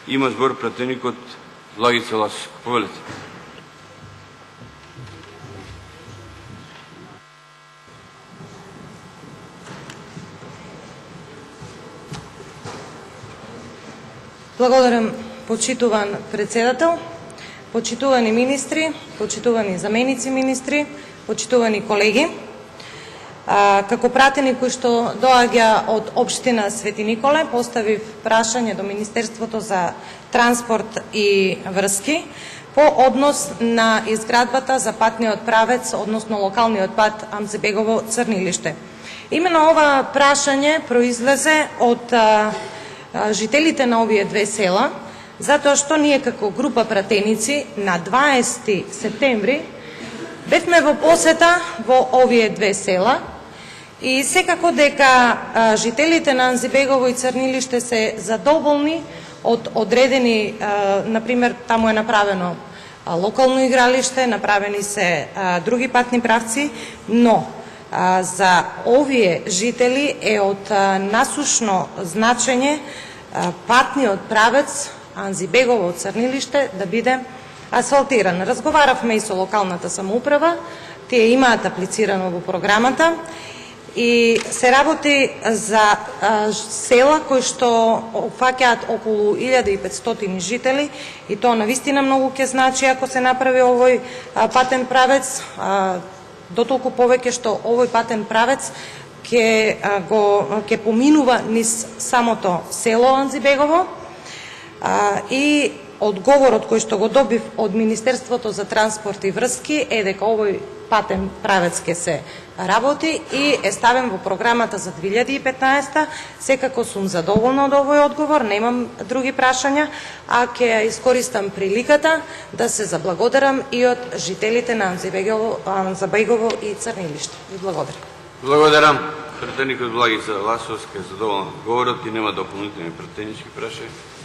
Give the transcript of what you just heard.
Има збор пратеникот Влагица Ласовска. Повелете. Благодарам, почитуван председател, почитувани министри, почитувани заменици министри, почитувани колеги. Како пратеник кој што доаѓа од општина Свети Николе, поставив прашање до Министерството за транспорт и врски по однос на изградбата за патниот правец, односно локалниот пат Амзебегово-Црнилиште. Именно ова прашање произлезе од жителите на овие две села, затоа што ние како група пратеници на 20 септември бевме во посета во овие две села и секако дека жителите на Амзебегово и Црнилиште се задоволни од одредени, например, таму е направено локално игралиште, направени се други патни правци, но за овие жители е од насушно значење патниот правец Амзебегово Црнилиште да биде асфалтиран. Разговаравме и со локалната самоуправа, тие имаат аплицирано во програмата и се работи за села кои што опфаќаат околу 1500 жители и тоа навистина многу ќе значи ако се направи овој патен правец, дотолку повеќе што овој патен правец ќе поминува низ самото село Амзебегово и одговорот кој што го добив од Министерството за транспорт и врски е дека овој патен правец ќе се работи и е ставен во програмата за 2015. Секако сум задоволна од овој одговор, немам други прашања, а ќе ја искористам приликата да се заблагодарам и од жителите на Амзебегово и Црнилиште. Ви благодарам. Благодарам. Пратеникот Влагица Ласовска е задоволна од одговорот и нема дополнителни пратенички прашања.